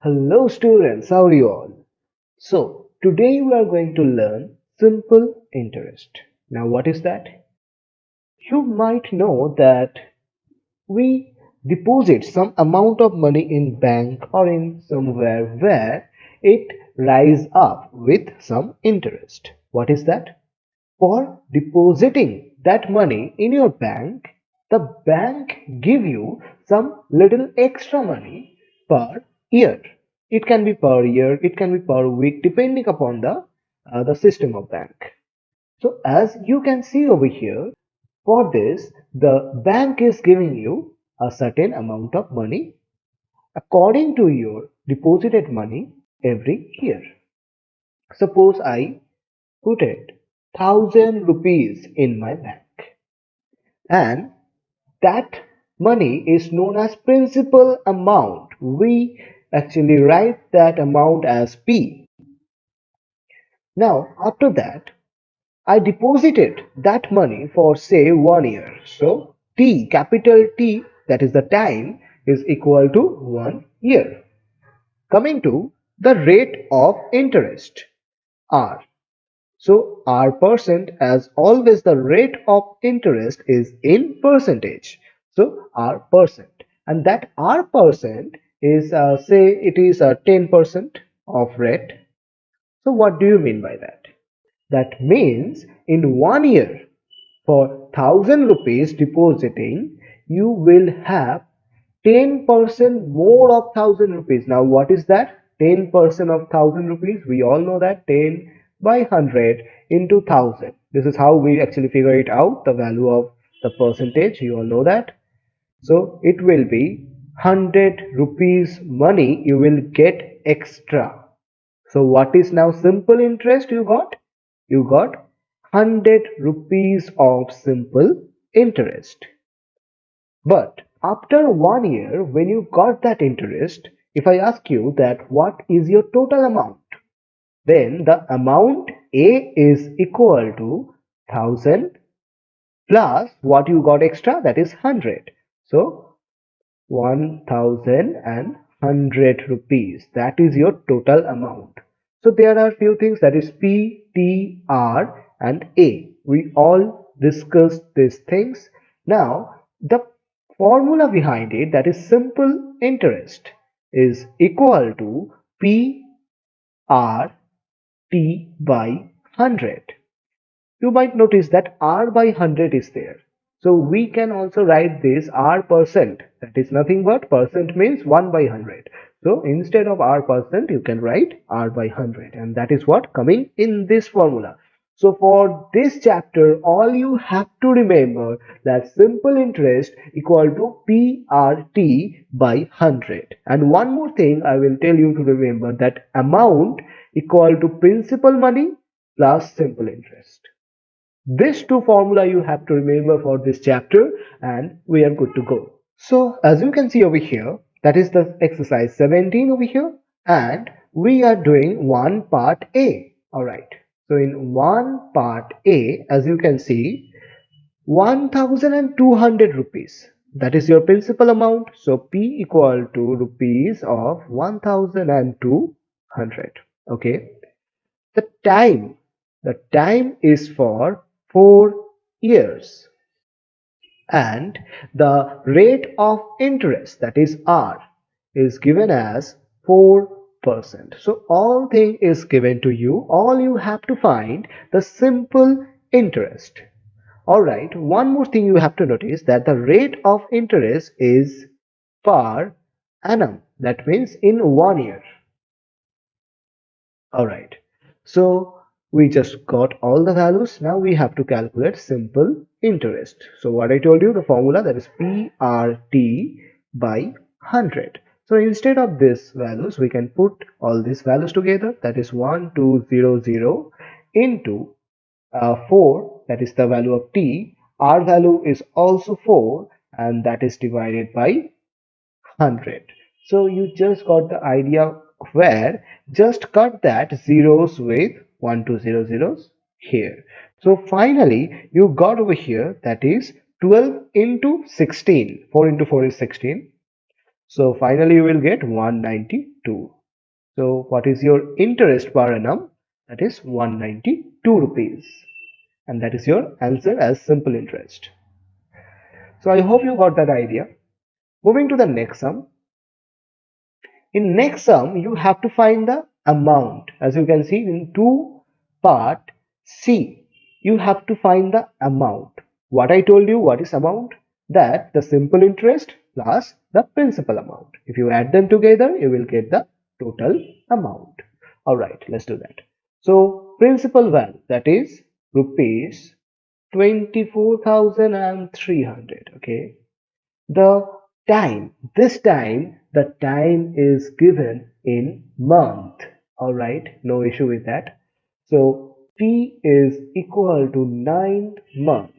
Hello students, how are you all? So today we are going to learn simple interest. Now what is that? You might know that we deposit some amount of money in bank or in somewhere where it rise up with some interest. What is that? For depositing that money in your bank, the bank give you some little extra money per year. It can be per year, it can be per week, depending upon the system of bank. So as you can see over here, for this, the bank is giving you a certain amount of money according to your deposited money every year. Suppose I put it 1,000 rupees in my bank, and that money is known as principal amount. We actually write that amount as P. Now after that, I deposited that money for say 1 year. So T, capital T, that is the time, is equal to 1 year. Coming to the rate of interest, R. So R percent, as always the rate of interest is in percentage. So R percent, and that R percent is say it is 10% of rate. So what do you mean by that? That means in 1 year, for 1,000 rupees depositing, you will have 10% more of 1,000 rupees. Now what is that? 10% of 1,000 rupees. We all know that 10 by 100 into 1,000. This is how we actually figure it out, the value of the percentage. You all know that. So it will be 100 rupees money you will get extra. So what is now simple interest you got? You got 100 rupees of simple interest. But after 1 year, when you got that interest, if I ask you that what is your total amount, then the amount A is equal to 1,000 plus what you got extra, that is 100. So 1,100 rupees. That is your total amount. So there are few things, that is P, T, R and A. We all discussed these things. Now the formula behind it, that is simple interest, is equal to P R T by 100. You might notice that R by 100 is there. So we can also write this R percent. That is nothing but percent means 1 by 100. So instead of R percent, you can write R by 100. And that is what coming in this formula. So for this chapter, all you have to remember that simple interest equal to PRT by 100. And one more thing I will tell you to remember, that amount equal to principal money plus simple interest. These two formula you have to remember for this chapter, and we are good to go. So as you can see over here, that is the exercise 17 over here, and we are doing one part A. Alright. So in one part A, as you can see, 1,200 rupees. That is your principal amount. So P equal to rupees of 1,200. Okay. The time. The time is for 4 years, and the rate of interest, that is R, is given as 4%. So all thing is given to you. All you have to find the simple interest. Alright, one more thing you have to notice, that the rate of interest is per annum. That means in 1 year. Alright, so we just got all the values. Now we have to calculate simple interest. So what I told you, the formula, that is PRT by 100. So instead of this values, we can put all these values together. That is 1200 into 4, that is the value of T. R value is also 4, and that is divided by 100. So you just got the idea, where just cut that zeros with 1200 here. So finally you got over here, that is 12 into 16. 4 into 4 is 16. So finally you will get 192. So what is your interest per annum? That is 192 rupees. And that is your answer as simple interest. So I hope you got that idea. Moving to the next sum. In next sum, you have to find the amount. As you can see in two part C, you have to find the amount. What I told you, what is amount? That the simple interest plus the principal amount. If you add them together, you will get the total amount. Alright, let's do that. So principal value, that is rupees 24,300. Okay. The time, this time, the time is given in month. All right, no issue with that. So T is equal to 9 months.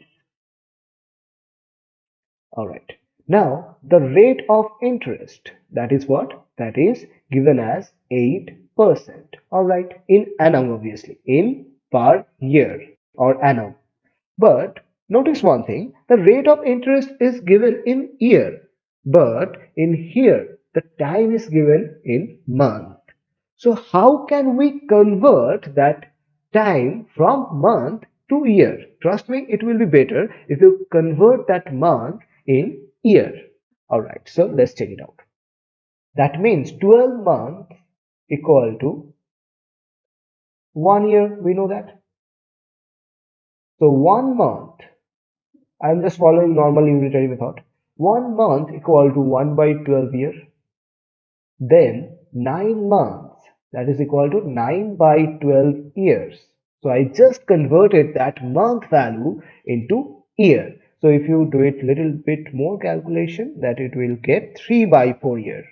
All right. Now the rate of interest, that is what? That is given as 8%. All right, in annum obviously, in per year or annum. But notice one thing, the rate of interest is given in year, but in here the time is given in month. So how can we convert that time from month to year? Trust me, it will be better if you convert that month in year. Alright, so let's check it out. That means 12 months equal to 1 year, we know that. So 1 month, I'm just following normal unitary method. 1 month equal to 1 by 12 year. Then 9 months, that is equal to 9 by 12 years. So I just converted that month value into year. So if you do it little bit more calculation, that it will get 3 by 4 year.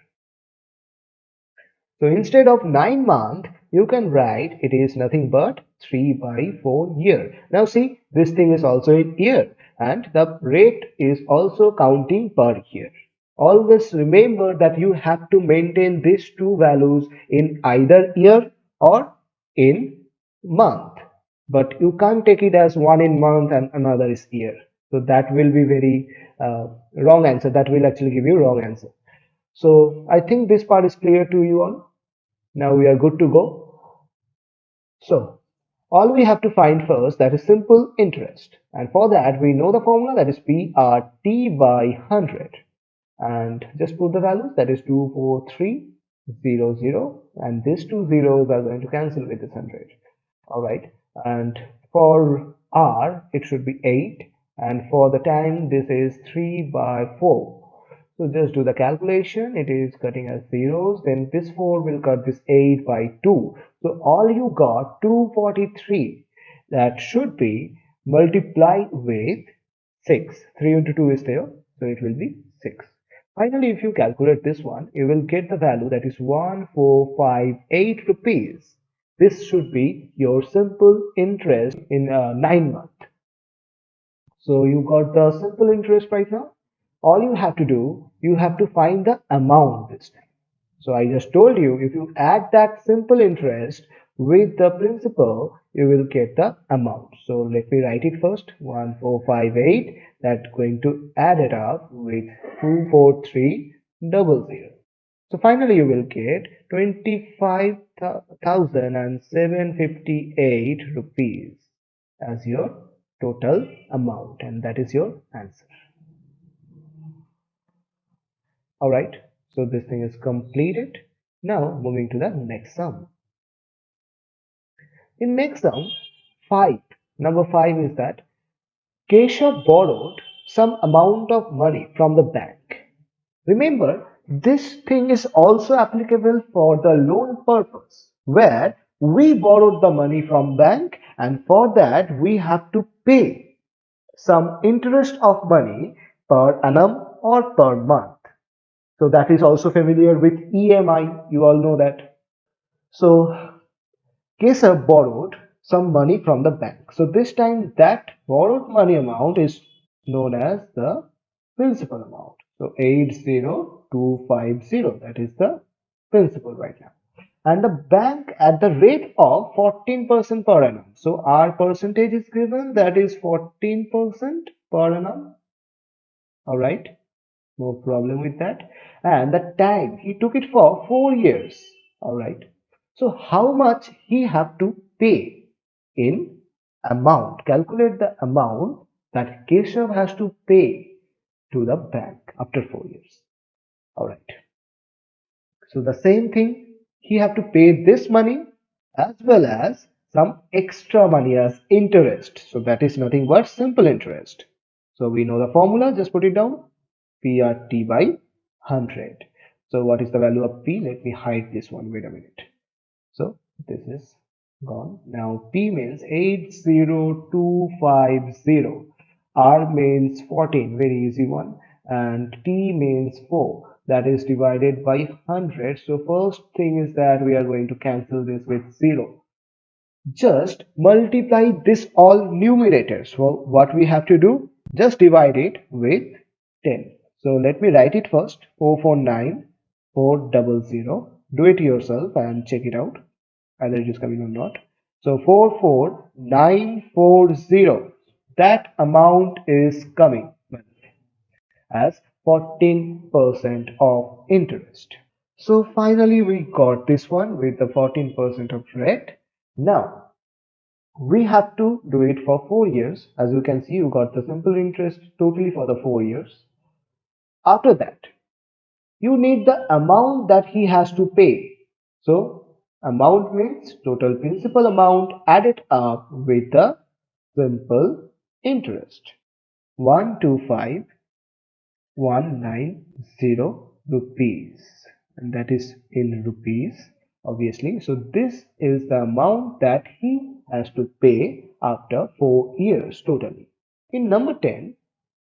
So instead of 9 month, you can write it is nothing but 3 by 4 year. Now see, this thing is also in year and the rate is also counting per year. Always remember that you have to maintain these two values in either year or in month. But you can't take it as one in month and another is year. So that will be very wrong answer. That will actually give you wrong answer. So I think this part is clear to you all. Now we are good to go. So all we have to find first, that is simple interest. And for that we know the formula, that is PRT by 100. And just put the values, that is 24300, and these two zeros are going to cancel with this 100. All right. And for R it should be 8, and for the time this is 3 by 4. So just do the calculation. It is cutting as zeros. Then this 4 will cut this 8 by 2. So all you got 243. That should be multiplied with 6. 3 into 2 is there. So it will be 6. Finally, if you calculate this one, you will get the value, that is 1458 rupees. This should be your simple interest in 9 months. So you got the simple interest right now. All you have to do, you have to find the amount this time. So I just told you, if you add that simple interest with the principal, you will get the amount. So let me write it first. 1458. That's going to add it up with 24300. So finally you will get 25,758 rupees as your total amount, and that is your answer. Alright, so this thing is completed. Now moving to the next sum. In next sum, 5. Number 5 is that Keshav borrowed some amount of money from the bank. Remember, this thing is also applicable for the loan purpose, where we borrowed the money from bank and for that we have to pay some interest of money per annum or per month. So that is also familiar with EMI. You all know that. So Kesar borrowed some money from the bank. So this time that borrowed money amount is known as the principal amount. So 80250, that is the principal right now. And the bank at the rate of 14% per annum. So our percentage is given, that is 14% per annum. All right. no problem with that. And the time he took it for 4 years. All right. So how much he have to pay in amount? Calculate the amount that Keshav has to pay to the bank after 4 years. All right. So the same thing, he have to pay this money as well as some extra money as interest. So that is nothing but simple interest. So we know the formula, just put it down. PRT by 100. So what is the value of P? Let me hide this one. Wait a minute. So this is gone. Now P means 80250. R means 14, very easy one. And T means 4. That is divided by 100. So first thing is that we are going to cancel this with 0. Just multiply this all numerators. So what we have to do? Just divide it with 10. So let me write it first. 449400. Do it yourself and check it out either it is coming or not. So 44940. That amount is coming as 14% of interest. So finally we got this one with the 14% of rate. Now we have to do it for 4 years. As you can see, you got the simple interest totally for the 4 years. After that, you need the amount that he has to pay. So amount means total principal amount added up with the simple interest. 125,190 rupees, and that is in rupees obviously. So this is the amount that he has to pay after 4 years totally. In number 10,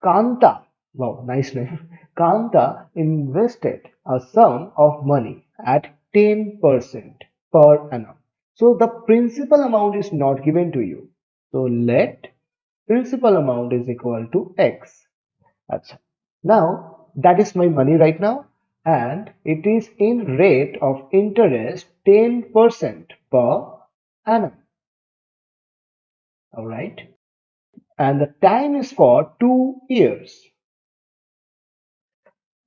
Kanta, wow, nice name. Kanta invested a sum of money at 10% per annum. So the principal amount is not given to you. So let principal amount is equal to X. Achha. Now that is my money right now, and it is in rate of interest 10% per annum. All right. And the time is for 2 years.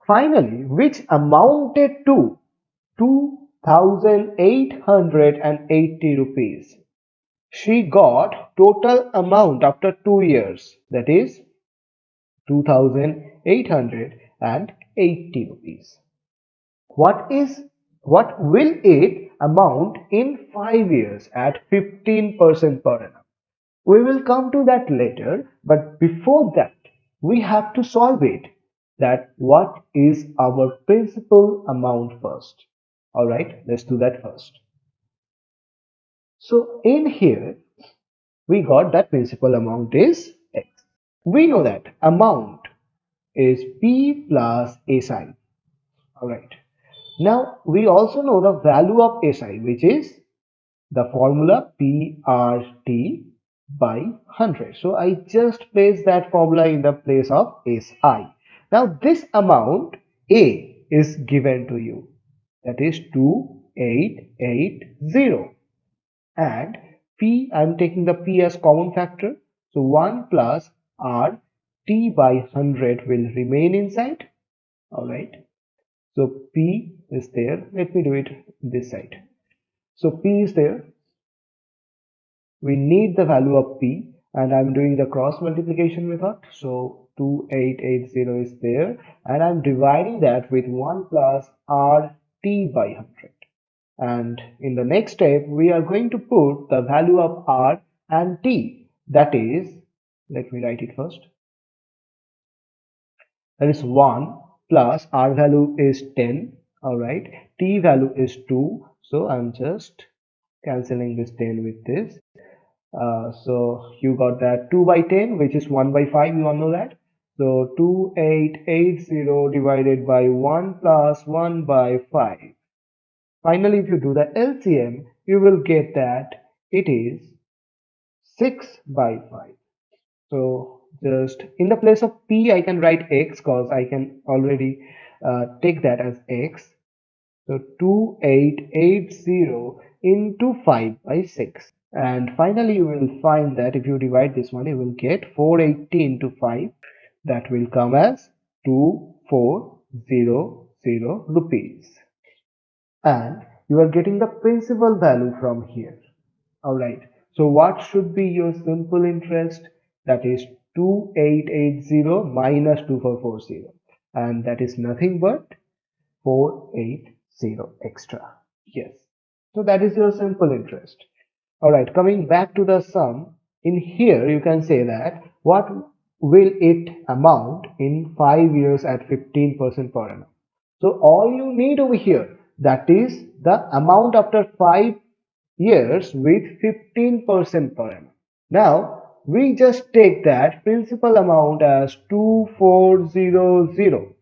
Finally, which amounted to 2,880 rupees. She got total amount after 2 years, that is 2,880 rupees. What will it amount in 5 years at 15% per annum? We will come to that later, but before that, we have to solve it. That what is our principal amount first. Alright, let's do that first. So in here, we got that principal amount is X. We know that amount is P plus SI. Alright. Now we also know the value of SI, which is the formula PRT by 100. So I just place that formula in the place of SI. Now this amount A is given to you, that is 2880, and P, I am taking the P as common factor. So 1 plus R T by 100 will remain inside. Alright. So P is there. Let me do it this side. So P is there. We need the value of P, and I'm doing the cross multiplication method. So 2880 is there, and I'm dividing that with 1 plus RT by 100. And in the next step, we are going to put the value of R and T. That is, let me write it first. That is 1 plus R value is 10. Alright, T value is 2. So I'm just cancelling this 10 with this. So you got that 2 by 10, which is 1 by 5. You all know that. So 2880 divided by 1 plus 1 by 5. Finally, if you do the LCM, you will get that it is 6 by 5. So just in the place of P, I can write X because I can already take that as X. So 2880 into 5 by 6. And finally, you will find that if you divide this one, you will get 480 into 5. That will come as 2 2400 rupees. And you are getting the principal value from here. Alright, so what should be your simple interest? That is 2880 minus 2440, and that is nothing but 480 extra. Yes, so that is your simple interest. Alright, coming back to the sum, in here you can say that what will it amount in 5 years at 15% per annum. So all you need over here, that is the amount after 5 years with 15% per annum. Now we just take that principal amount as 2400,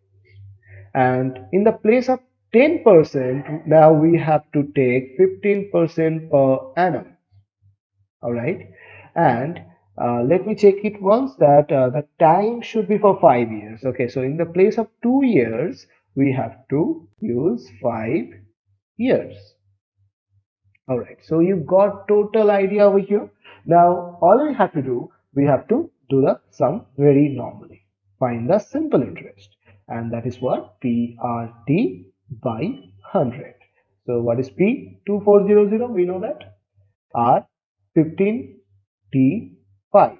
and in the place of 10% now we have to take 15% per annum. All right, and let me check it once that the time should be for 5 years. Okay, so in the place of 2 years we have to use 5 years. All right, so you got total idea over here. Now all we have to do, we have to do the sum very normally. Find the simple interest, and that is what PRT by 100. So what is P? 2400, we know that. R 15, T 5,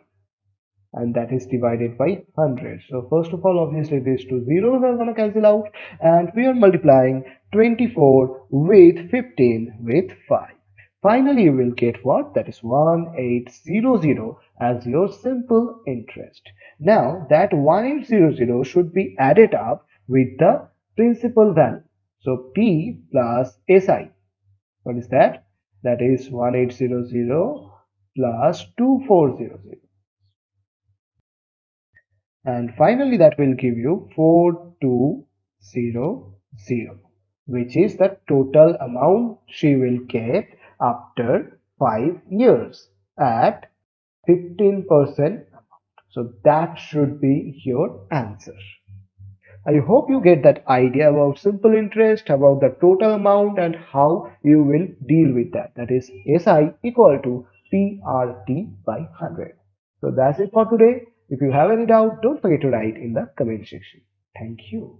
and that is divided by 100. So first of all, obviously these two zeros are going to cancel out, and we are multiplying 24 with 15 with 5. Finally, you will get what? That is 1800 as your simple interest. Now that 1800 should be added up with the principal value. So P plus SI. What is that? That is 1800 plus 2400. And finally that will give you 4200, which is the total amount she will get after 5 years at 15%. So that should be your answer. I hope you get that idea about simple interest, about the total amount, and how you will deal with that. That is SI equal to PRT by 100. So that's it for today. If you have any doubt, don't forget to write in the comment section. Thank you.